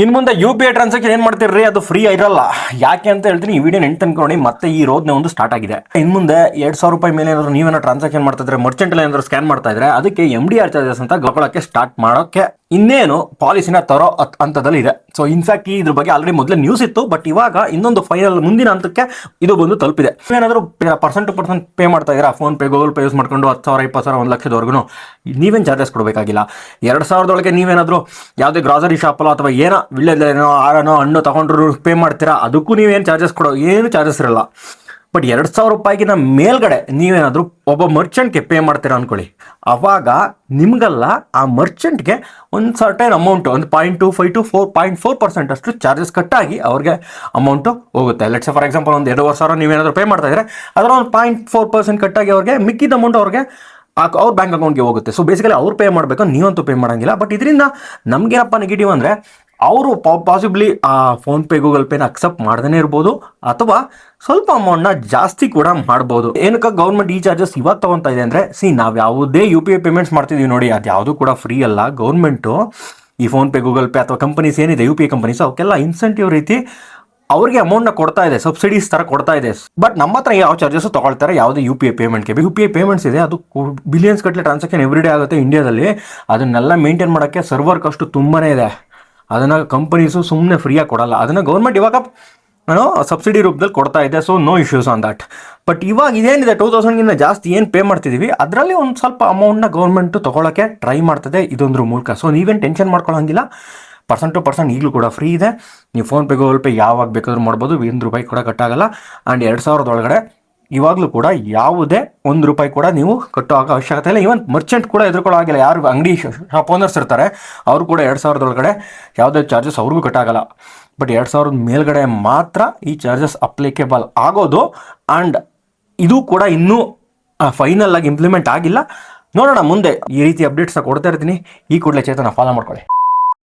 ಇನ್ನು ಮುಂದೆ UPI transaction ಏನು ಮಾಡ್ತೀರಿ ಅದು ಫ್ರೀ ಇರಲ್ಲ. ಯಾಕೆ ಅಂತ ಹೇಳ್ತೀನಿ, ಈ ವಿಡಿಯೋ ನೆನ್ಟು ಅನ್ಕೊಂಡು ಮತ್ತೆ ಈ ರೋದನೆ ಒಂದು ಸ್ಟಾರ್ಟ್ ಆಗಿದೆ. ಇನ್ನು ಮುಂದೆ 2,000 ರೂಪಾಯಿ ಮೇಲೆ ಏನಾದ್ರು ನೀವೇನೋ ಟ್ರಾನ್ಸಾಕ್ಷನ್ ಮಾಡ್ತಾ ಇದ್ರೆ, ಮರ್ಚೆಂಟ್ ಎಲ್ಲ ಏನಾದ್ರು ಸ್ಕ್ಯಾನ್ ಮಾಡ್ತಾ ಇದ್ರೆ ಅದಕ್ಕೆ MDR ಚಾರ್ಜಸ್ ಅಂತ ಗೊಳಕ್ಕೆ ಸ್ಟಾರ್ಟ್ ಮಾಡೋಕ್ಕೆ ಇನ್ನೇನು ಪಾಲಿಸಿನ ತರೋ ಹಂತದಲ್ಲಿ ಇದೆ. ಸೊ ಇನ್ಫ್ಯಾಕ್ಟ್ ಇದ್ರ ಬಗ್ಗೆ ಆಲ್ರೆಡಿ ಮೊದಲೇ ನ್ಯೂಸ್ ಇತ್ತು, ಬಟ್ ಇವಾಗ ಇನ್ನೊಂದು ಫೈನಲ್ ಮುಂದಿನ ಹಂತಕ್ಕೆ ಇದು ಬಂದು ತಲುಪಿದೆ. ಏನಾದರೂ ಪರ್ಸೆಂಟ್ ಟು ಪರ್ಸೆಂಟ್ ಪೇ ಮಾಡ್ತಾ ಇದ್ದೀರಾ, phone pay, Google pay use ಮಾಡ್ಕೊಂಡು 10,000, 20,000, 1 ಲಕ್ಷದವರೆಗೂ ನೀವೇನು ಚಾರ್ಜಸ್ ಕೊಡಬೇಕಾಗಿಲ್ಲ. 2,000 ನೀವೇನಾದರೂ ಯಾವುದೇ ಗ್ರಾಸರಿ ಶಾಪಲ್ಲೋ ಅಥವಾ ಏನೋ ವಿಳ್ಳೆದೆನೋ ಆರನೋ ಹಣ್ಣು ತಗೊಂಡ್ರು ಪೇ ಮಾಡ್ತೀರಾ, ಅದಕ್ಕೂ ನೀವೇನು ಚಾರ್ಜಸ್ ಏನು ಚಾರ್ಜಸ್ ಇರಲ್ಲ. ಬಟ್ 2,000 ರೂಪಾಯಿಗಿನ ಮೇಲ್ಗಡೆ ನೀವೇನಾದರೂ ಒಬ್ಬ ಮರ್ಚೆಂಟ್ಗೆ ಪೇ ಮಾಡ್ತೀರಾ ಅಂದ್ಕೊಳ್ಳಿ, ಅವಾಗ ನಿಮಗಲ್ಲ ಆ ಮರ್ಚೆಂಟ್ಗೆ ಒಂದು ಸರ್ಟೈನ್ ಅಮೌಂಟು, ಒಂದು 0.25 to 4.4% ಅಷ್ಟು ಚಾರ್ಜಸ್ ಕಟ್ಟಾಗಿ ಅವ್ರಿಗೆ ಅಮೌಂಟು ಹೋಗುತ್ತೆ. ಲೆಟ್ಸ್ ಫಾರ್ ಎಕ್ಸಾಂಪಲ್ ಒಂದು 2,500 ನೀವೇನಾದರೂ ಪೇ ಮಾಡ್ತಾ ಇದ್ರೆ ಅದರ ಒಂದು 0.4% ಕಟ್ಟಾಗಿ ಅವ್ರಿಗೆ ಮಿಕ್ಕಿದ ಅಮೌಂಟ್ ಅವ್ರಿಗೆ ಅವ್ರ ಬ್ಯಾಂಕ್ ಅಕೌಂಟ್ಗೆ ಹೋಗುತ್ತೆ. ಸೊ ಬೇಸಿಕಲಿ ಅವ್ರು ಪೇ ಮಾಡಬೇಕು, ನೀವಂತೂ ಪೇ ಮಾಡೋಂಗಿಲ್ಲ. ಬಟ್ ಇದರಿಂದ ನಮಗೇನಪ್ಪ ನೆಗೆಟಿವ್ ಅಂದರೆ, ಅವರು ಪಾಸಿಬ್ಲಿ ಆ ಫೋನ್ಪೇ, ಗೂಗಲ್ ಪೇನ ಅಕ್ಸೆಪ್ಟ್ ಮಾಡ್ದೇ ಇರ್ಬೋದು, ಅಥವಾ ಸ್ವಲ್ಪ ಅಮೌಂಟ್ನ ಜಾಸ್ತಿ ಕೂಡ ಮಾಡ್ಬೋದು. ಏನಕ್ಕೆ ಗೌರ್ಮೆಂಟ್ ಈ ಚಾರ್ಜಸ್ ಇವಾಗ ತೊಗೊತಾ ಇದೆ ಅಂದರೆ, ನಾವು ಯಾವುದೇ UPI ಪೇಮೆಂಟ್ಸ್ ಮಾಡ್ತಿದ್ದೀವಿ ನೋಡಿ, ಅದು ಯಾವುದು ಕೂಡ ಫ್ರೀ ಅಲ್ಲ. ಗೌರ್ಮೆಂಟು ಈ ಫೋನ್ಪೇ, ಗೂಗಲ್ ಪೇ ಅಥವಾ ಕಂಪನೀಸ್ ಏನಿದೆ UPI ಕಂಪನೀಸ್, ಅವಕ್ಕೆಲ್ಲ ಇನ್ಸೆಂಟಿವ್ ರೀತಿ ಅವ್ರಿಗೆ ಅಮೌಂಟ್ನ ಕೊಡ್ತಾ ಇದೆ, ಸಬ್ಸಿಡೀಸ್ ಥರ ಕೊಡ್ತಾ ಇದೆ. ಬಟ್ ನಮ್ಮ ಹತ್ರ ಯಾವ ಚಾರ್ಜಸ್ ತೊಗೊಳ್ತಾರೆ ಯಾವುದೇ UPI ಪೇಮೆಂಟ್ಗೆ. UPI ಪೇಮೆಂಟ್ಸ್ ಇದೆ, ಅದು ಬಿಲಿಯನ್ಸ್ ಗಟ್ಟಲೆ ಟ್ರಾನ್ಸಾಕ್ಷನ್ ಎವ್ರಿಡೇ ಆಗುತ್ತೆ ಇಂಡಿಯಾದಲ್ಲಿ. ಅದನ್ನೆಲ್ಲ ಮೇಂಟೈನ್ ಮಾಡೋಕ್ಕೆ ಸರ್ವರ್ ಕಾಸ್ಟು ತುಂಬಾ ಇದೆ. ಅದನ್ನು ಕಂಪನೀಸು ಸುಮ್ಮನೆ ಫ್ರೀಯಾಗಿ ಕೊಡಲ್ಲ. ಅದನ್ನು ಗೌರ್ಮೆಂಟ್ ಇವಾಗ ಸಬ್ಸಿಡಿ ರೂಪದಲ್ಲಿ ಕೊಡ್ತಾ ಇದೆ. So no issues on that. But ಇವಾಗ ಇದೇನಿದೆ 2,000ಗಿಂತ ಜಾಸ್ತಿ ಏನು ಪೇ ಮಾಡ್ತಿದ್ದೀವಿ, ಅದರಲ್ಲಿ ಒಂದು ಸ್ವಲ್ಪ ಅಮೌಂಟ್ನ ಗೌರ್ಮೆಂಟು ತೊಗೊಳಕ್ಕೆ ಟ್ರೈ ಮಾಡ್ತದೆ ಇದೊಂದ್ರ ಮೂಲಕ. ಸೊ ನೀವೇನು ಟೆನ್ಷನ್ ಮಾಡ್ಕೊಳ್ಳೋಂಗಿಲ್ಲ, ಪರ್ಸೆಂಟ್ ಟು ಪರ್ಸೆಂಟ್ ಈಗಲೂ ಕೂಡ ಫ್ರೀ ಇದೆ. ನೀವು ಫೋನ್ಪೇ, ಗೂಗಲ್ ಪೇ ಯಾವಾಗ ಬೇಕಾದ್ರೂ ಮಾಡ್ಬೋದು, 1 ರೂಪಾಯಿ ಕೂಡ ಕಟ್ಟಾಗಲ್ಲ. ಆ್ಯಂಡ್ 2,000 ಇವಾಗಲೂ ಕೂಡ ಯಾವುದೇ 1 ರೂಪಾಯಿ ಕೂಡ ನೀವು ಕಟ್ಟೋ ಅವಶ್ಯಕತೆ ಇಲ್ಲ. ಈವನ್ ಮರ್ಚೆಂಟ್ ಕೂಡ ಎದುರ್ಕೊಳ್ಳೋ ಆಗಿಲ್ಲ. ಯಾರು ಅಂಗಡಿ ಶಾಪ್ ಓನರ್ಸ್ ಇರ್ತಾರೆ ಅವರು ಕೂಡ 2,000 ಯಾವುದೇ ಚಾರ್ಜಸ್ ಅವ್ರಿಗೂ ಕಟ್ಟಾಗಲ್ಲ. ಬಟ್ 2,000 ಮೇಲ್ಗಡೆ ಮಾತ್ರ ಈ ಚಾರ್ಜಸ್ ಅಪ್ಲಿಕೇಬಲ್ ಆಗೋದು. ಆ್ಯಂಡ್ ಇದು ಕೂಡ ಇನ್ನೂ ಫೈನಲ್ ಆಗಿ ಇಂಪ್ಲಿಮೆಂಟ್ ಆಗಿಲ್ಲ. ನೋಡೋಣ ಮುಂದೆ ಈ ರೀತಿ ಅಪ್ಡೇಟ್ಸ್ನ ಕೊಡ್ತಾ ಇರ್ತೀನಿ. ಈ ಕೂಡಲೇ ಚೇತನ ಫಾಲೋ ಮಾಡ್ಕೊಳ್ಳಿ.